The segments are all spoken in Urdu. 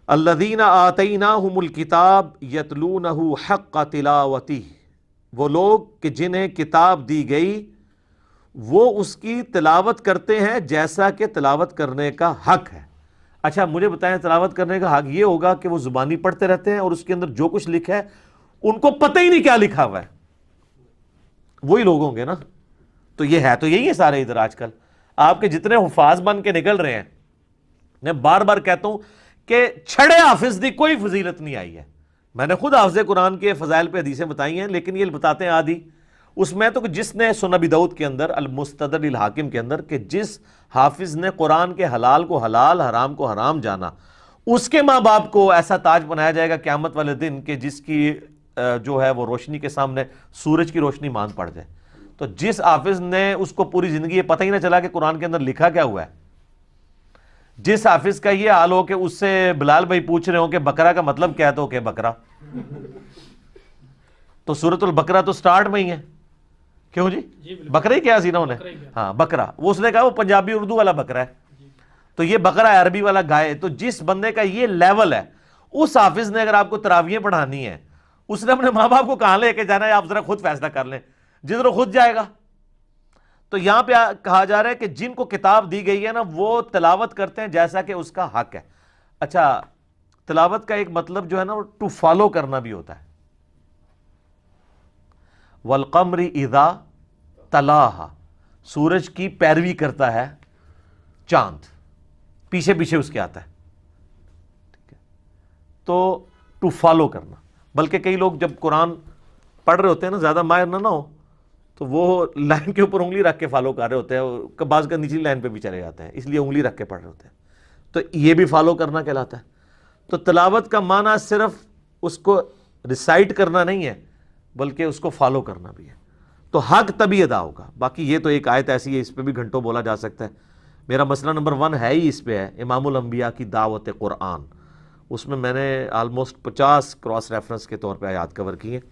الذین آتیناہم الکتاب یتلونہ حق تلاوتہ، وہ لوگ کہ جنہیں کتاب دی گئی وہ اس کی تلاوت کرتے ہیں جیسا کہ تلاوت کرنے کا حق ہے۔ اچھا مجھے بتائیں، تلاوت کرنے کا حق یہ ہوگا کہ وہ زبانی پڑھتے رہتے ہیں اور اس کے اندر جو کچھ لکھا ہے ان کو پتہ ہی نہیں کیا لکھا ہوا ہے؟ وہی لوگ ہوں گے نا۔ تو یہ ہے تو یہی ہے سارے ادھر آج کل آپ کے جتنے حفاظ بن کے نکل رہے ہیں، میں بار بار کہتا ہوں کہ چھڑے حافظ دی کوئی فضیلت نہیں آئی ہے۔ میں نے خود حافظ قرآن کے فضائل پہ حدیثیں بتائی ہیں، لیکن یہ بتاتے ہیں آدھی اس میں تو جس نے سنن ابی داؤد کے اندر المستدرک الحاکم کے اندر کہ جس حافظ نے قرآن کے حلال کو حلال حرام کو حرام جانا، اس کے ماں باپ کو ایسا تاج بنایا جائے گا قیامت والے دن کہ جس کی جو ہے وہ روشنی کے سامنے سورج کی روشنی ماند پڑ جائے۔ تو جس حافظ نے اس کو پوری زندگی یہ پتہ ہی نہ چلا کہ قرآن کے اندر لکھا کیا ہوا ہے، جس حافظ کا یہ حال ہو کہ اس سے بلال بھائی پوچھ رہے ہوں کہ بقرہ کا مطلب کیا ہے تو کہ بقرہ، تو سورۃ البقرہ تو سٹارٹ میں ہی ہے، کیوں جی بقرہ ہی کیا سینا انہیں، ہاں بقرہ، وہ اس نے کہا وہ پنجابی اردو والا بقرہ ہے، تو یہ بقرہ ہے عربی والا گائے۔ تو جس بندے کا یہ لیول ہے، اس حافظ نے اگر آپ کو تراویحیں پڑھانی ہے، اس نے اپنے ماں باپ کو کہاں لے کے جانا ہے؟ آپ ذرا خود فیصلہ کر لیں، جدھر خود جائے گا۔ تو یہاں پہ کہا جا رہا ہے کہ جن کو کتاب دی گئی ہے نا وہ تلاوت کرتے ہیں جیسا کہ اس کا حق ہے۔ اچھا تلاوت کا ایک مطلب جو ہے نا وہ ٹو فالو کرنا بھی ہوتا ہے۔ والقمر اذا تلاہا، سورج کی پیروی کرتا ہے چاند، پیچھے پیچھے اس کے آتا ہے، ٹھیک ہے؟ تو ٹو فالو کرنا، بلکہ کئی لوگ جب قرآن پڑھ رہے ہوتے ہیں نا، زیادہ ماہر نہ ہو تو وہ لائن کے اوپر انگلی رکھ کے فالو کر رہے ہوتے ہیں، بعض کا نچلی لائن پہ بھی چلے جاتے ہیں، اس لیے انگلی رکھ کے پڑھ رہے ہوتے ہیں، تو یہ بھی فالو کرنا کہلاتا ہے۔ تو تلاوت کا معنی صرف اس کو ریسائٹ کرنا نہیں ہے بلکہ اس کو فالو کرنا بھی ہے، تو حق تبھی ادا ہوگا۔ باقی یہ تو ایک آیت ایسی ہے، اس پہ بھی گھنٹوں بولا جا سکتا ہے۔ میرا مسئلہ نمبر 1 ہے ہی اس پہ ہے، امام الانبیاء کی دعوت قرآن، اس میں نے آلموسٹ 50 کراس ریفرنس کے طور پہ آیات کور کی ہیں۔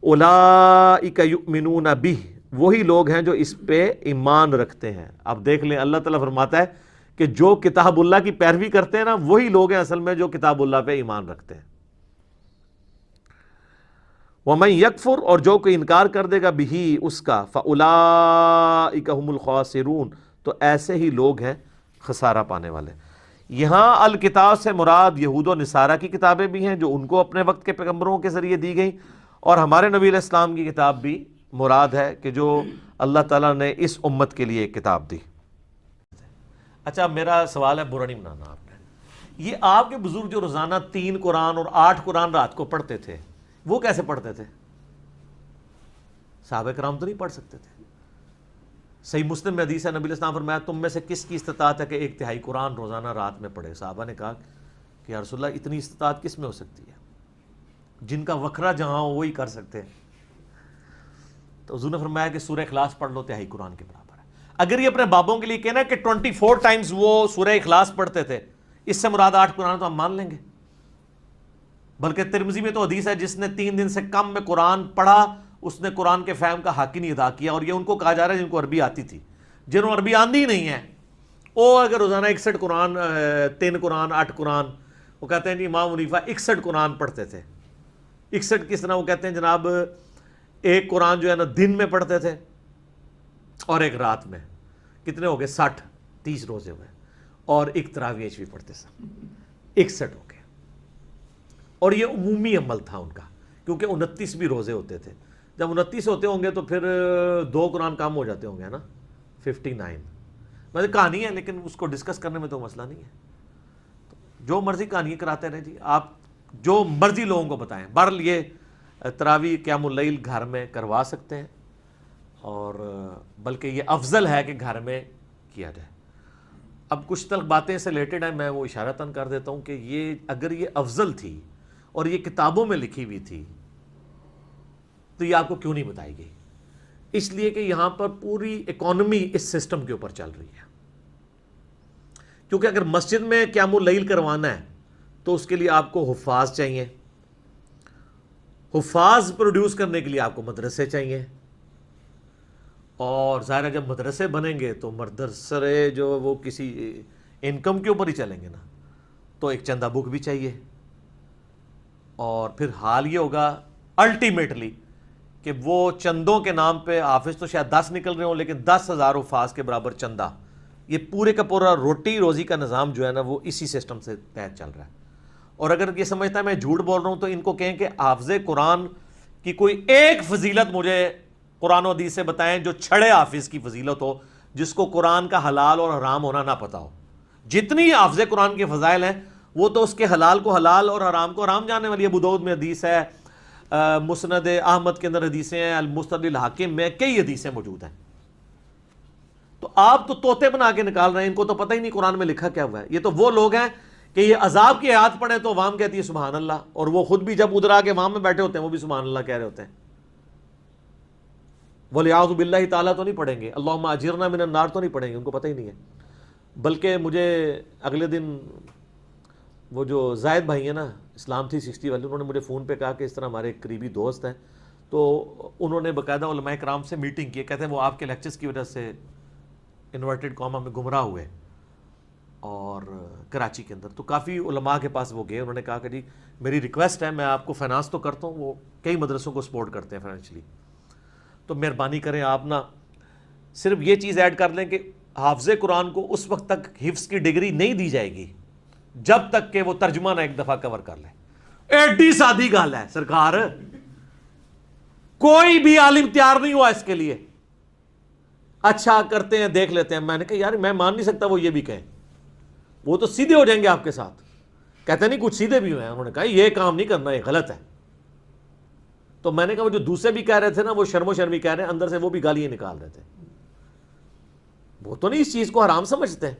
اولئک یؤمنون بہ، وہی لوگ ہیں جو اس پہ ایمان رکھتے ہیں۔ اب دیکھ لیں اللہ تعالیٰ فرماتا ہے کہ جو کتاب اللہ کی پیروی کرتے ہیں نا وہی لوگ ہیں اصل میں جو کتاب اللہ پہ ایمان رکھتے ہیں۔ وَمَن یکفر، اور جو کوئی انکار کر دے گا بہ اس کا، فَأُولَئِکَ هُمُ الْخَاسِرُونَ، تو ایسے ہی لوگ ہیں خسارہ پانے والے۔ یہاں الکتاب سے مراد یہود و نصارہ کی کتابیں بھی ہیں جو ان کو اپنے وقت کے پیغمبروں کے ذریعے دی گئیں، اور ہمارے نبی علیہ السلام کی کتاب بھی مراد ہے کہ جو اللہ تعالیٰ نے اس امت کے لیے ایک کتاب دی۔ اچھا میرا سوال ہے، برا نہیں منانا آپ نے، یہ آپ کے بزرگ جو روزانہ 3 قرآن اور 8 قرآن رات کو پڑھتے تھے وہ کیسے پڑھتے تھے؟ صحابہ کرام تو نہیں پڑھ سکتے تھے؟ صحیح مسلم میں حدیث ہے، نبی علیہ السلام فرمایا تم میں سے کس کی استطاعت ہے کہ 1/3 قرآن روزانہ رات میں پڑھے؟ صحابہ نے کہا کہ یا رسول اللہ اتنی استطاعت کس میں ہو سکتی ہے؟ جن کا وکھرا جہاں ہو وہی کر سکتے ہیں۔ تو حضور نے فرمایا کہ سورہ اخلاص پڑھ لو، 1/3 قرآن کے برابر ہے۔ اگر یہ اپنے بابوں کے لیے کہنا کہ 24 ٹائمز وہ سورہ اخلاص پڑھتے تھے، اس سے مراد 8 قرآن، تو ہم مان لیں گے۔ بلکہ ترمذی میں تو حدیث ہے جس نے 3 دن سے کم میں قرآن پڑھا اس نے قرآن کے فہم کا حق ہی نہیں ادا کیا، اور یہ ان کو کہا جا رہا ہے جن کو عربی آتی تھی۔ جنہوں عربی آندھی ہی نہیں ہے وہ اگر روزانہ 61 قرآن، 3 قرآن، 8 قرآن، وہ کہتے ہیں جی امام حنیفہ 61 قرآن پڑھتے تھے۔ 61 کس طرح؟ وہ کہتے ہیں جناب ایک قرآن جو ہے نا دن میں پڑھتے تھے اور ایک رات میں، کتنے ہو گئے؟ 60، 30 روزے ہوئے، اور ایک تراویح بھی پڑھتے تھے، 61 ہو گئے۔ اور یہ عمومی عمل تھا ان کا، کیونکہ 29 بھی روزے ہوتے تھے۔ جب 29 ہوتے ہوں گے تو پھر 2 قرآن کم ہو جاتے ہوں گے نا، 59۔ مطلب کہانی ہے لیکن اس کو ڈسکس کرنے میں تو مسئلہ نہیں ہے، جو مرضی کہانی کراتے رہیں جی، آپ جو مرضی لوگوں کو بتائیں۔ بہرحال یہ تراویح قیام اللیل گھر میں کروا سکتے ہیں، اور بلکہ یہ افضل ہے کہ گھر میں کیا جائے۔ اب کچھ تلخ باتیں سے ریلیٹڈ ہیں، میں وہ اشارتاً کر دیتا ہوں کہ یہ اگر یہ افضل تھی اور یہ کتابوں میں لکھی ہوئی تھی تو یہ آپ کو کیوں نہیں بتائی گئی؟ اس لیے کہ یہاں پر پوری اکانومی اس سسٹم کے اوپر چل رہی ہے، کیونکہ اگر مسجد میں قیام اللیل کروانا ہے تو اس کے لیے آپ کو حفاظ چاہیے، حفاظ پروڈیوس کرنے کے لیے آپ کو مدرسے چاہیے، اور ظاہر ہے جب مدرسے بنیں گے تو مدرسے جو وہ کسی انکم کے اوپر ہی چلیں گے نا، تو ایک چندہ بک بھی چاہیے، اور پھر حال یہ ہوگا الٹیمیٹلی کہ وہ چندوں کے نام پہ حافظ تو شاید 10 نکل رہے ہوں، لیکن 10,000 حفاظ کے برابر چندہ، یہ پورے کا پورا روٹی روزی کا نظام جو ہے نا وہ اسی سسٹم سے تحت چل رہا ہے۔ اور اگر یہ سمجھتا ہے میں جھوٹ بول رہا ہوں تو ان کو کہیں کہ حافظ قرآن کی کوئی ایک فضیلت مجھے قرآن و حدیث سے بتائیں جو چھڑے حافظ کی فضیلت ہو، جس کو قرآن کا حلال اور حرام ہونا نہ پتا ہو۔ جتنی حافظ قرآن کے فضائل ہیں وہ تو اس کے حلال کو حلال اور حرام کو حرام جاننے والی ہے۔ ابو داؤد میں حدیث ہے، مسند احمد کے اندر حدیثیں ہیں، المستدرک الحاکم میں کئی حدیثیں موجود ہیں۔ تو آپ تو طوطے بنا کے نکال رہے ہیں، ان کو تو پتہ ہی نہیں قرآن میں لکھا کیا ہوا ہے۔ یہ تو وہ لوگ ہیں کہ یہ عذاب کی آیات پڑھیں تو عوام کہتی ہے سبحان اللہ، اور وہ خود بھی جب ادھر آ کے عوام میں بیٹھے ہوتے ہیں وہ بھی سبحان اللہ کہہ رہے ہوتے ہیں۔ وَلِعَوْذُ بِاللَّهِ تعالیٰ تو نہیں پڑھیں گے، اللہم اجرنا من النار تو نہیں پڑھیں گے، ان کو پتہ ہی نہیں ہے۔ بلکہ مجھے اگلے دن وہ جو زائد بھائی ہیں نا اسلام 360 والے، انہوں نے مجھے فون پہ کہا کہ اس طرح ہمارے ایک قریبی دوست ہیں، تو انہوں نے باقاعدہ علماء کرام سے میٹنگ کی، کہتے ہیں وہ آپ کے لیکچرز کی وجہ سے انورٹڈ قوما میں گمراہ ہوئے اور کراچی کے اندر، تو کافی علماء کے پاس وہ گئے، انہوں نے کہا کہ جی میری ریکویسٹ ہے، میں آپ کو فائنانس تو کرتا ہوں، وہ کئی مدرسوں کو سپورٹ کرتے ہیں فائنینشلی، تو مہربانی کریں آپ نا صرف یہ چیز ایڈ کر لیں کہ حافظ قرآن کو اس وقت تک حفظ کی ڈگری نہیں دی جائے گی جب تک کہ وہ ترجمہ نہ ایک دفعہ کور کر لے۔ ایڈی سادی گل ہے سرکار، کوئی بھی عالم تیار نہیں ہوا اس کے لیے۔ اچھا کرتے ہیں دیکھ لیتے ہیں، میں نے کہا یار میں مان نہیں سکتا وہ یہ بھی کہیں، وہ تو سیدھے ہو جائیں گے آپ کے ساتھ، کہتے نہیں کچھ سیدھے بھی ہوئے ہیں، انہوں نے کہا یہ کام نہیں کرنا، یہ غلط ہے۔ تو میں نے کہا وہ جو دوسرے بھی کہہ رہے تھے نا وہ شرم و شرمی کہہ رہے ہیں، اندر سے وہ بھی گالیاں نکال رہے تھے، وہ تو نہیں اس چیز کو حرام سمجھتے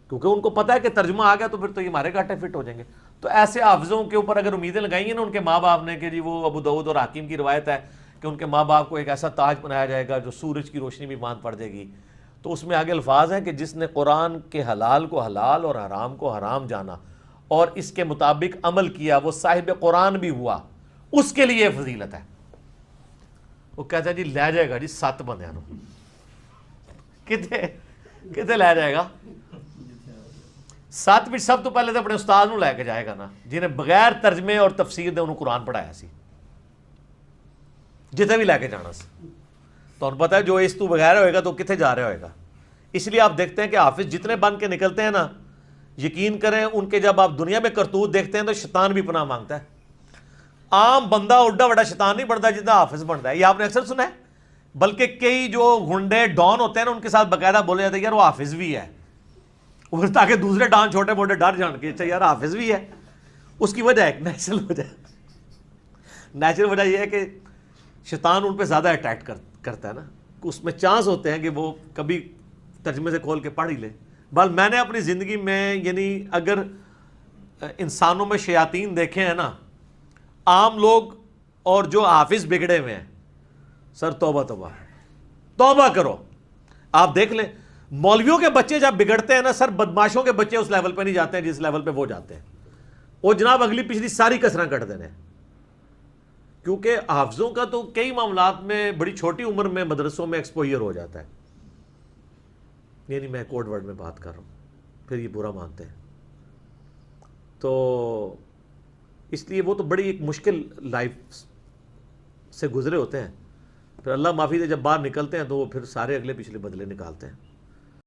کیونکہ ان کو پتہ ہے کہ ترجمہ آ گیا تو پھر تو یہ ہمارے گھاٹے فٹ ہو جائیں گے۔ تو ایسے حافظوں کے اوپر اگر امیدیں لگائیں گے نا ان کے ماں باپ نے کہ جی وہ ابو داؤد اور حاکم کی روایت ہے کہ ان کے ماں باپ کو ایک ایسا تاج بنایا جائے گا جو سورج کی روشنی بھی باندھ پڑ جائے گی، تو اس میں آگے الفاظ ہیں کہ جس نے قرآن کے حلال کو حلال اور حرام کو حرام جانا اور اس کے مطابق عمل کیا وہ صاحب قرآن بھی ہوا، اس کے لیے فضیلت ہے۔ وہ کہتا ہے جی لے جائے گا جی 7 بندیاں نو، کتے لے جائے گا 7 بھی، سب تو پہلے تو اپنے استاد نو لے کے جائے گا نا جنہیں بغیر ترجمے اور تفسیر دے انہوں قرآن پڑھایا سی، جتنے بھی لے کے جانا سی، تو انہوں پتہ ہے جو اس تو بغیر ہوئے گا تو کتنے جا رہا ہوئے گا۔ اس لیے آپ دیکھتے ہیں کہ حافظ جتنے بن کے نکلتے ہیں نا، یقین کریں ان کے جب آپ دنیا میں کرتوت دیکھتے ہیں تو شیطان بھی پناہ مانگتا ہے۔ عام بندہ اڈا بڑا شیطان نہیں بنتا جتنا حافظ بنتا ہے، یہ آپ نے اکثر سنا ہے۔ بلکہ کئی جو گنڈے ڈان ہوتے ہیں نا ان کے ساتھ باقاعدہ بولے جاتے ہیں یار وہ حافظ بھی ہے، اور تاکہ دوسرے ڈان چھوٹے موٹے ڈر جان کے اچھا یار حافظ بھی ہے۔ اس کی وجہ ایک نیچرل وجہ یہ ہے کہ شیطان ان پہ زیادہ اٹیک کرتا ہے نا، اس میں چانس ہوتے ہیں کہ وہ کبھی ترجمے سے کھول کے پڑھ ہی لے۔ بل میں نے اپنی زندگی میں یعنی اگر انسانوں میں شیاطین دیکھے ہیں نا، عام لوگ اور جو حافظ بگڑے ہوئے ہیں، سر توبہ توبہ توبہ کرو۔ آپ دیکھ لیں مولویوں کے بچے جب بگڑتے ہیں نا سر، بدماشوں کے بچے اس لیول پہ نہیں جاتے ہیں جس لیول پہ وہ جاتے ہیں، وہ جناب اگلی پچھلی ساری کسریں کٹ دینے ہیں۔ کیونکہ حافظوں کا تو کئی معاملات میں بڑی چھوٹی عمر میں مدرسوں میں ایکسپوئر ہو جاتا ہے، یعنی میں کوڈ ورڈ میں بات کر رہا ہوں، پھر یہ برا مانتے ہیں۔ تو اس لیے وہ تو بڑی ایک مشکل لائف سے گزرے ہوتے ہیں، پھر اللہ معافی دے جب باہر نکلتے ہیں تو وہ پھر سارے اگلے پچھلے بدلے نکالتے ہیں۔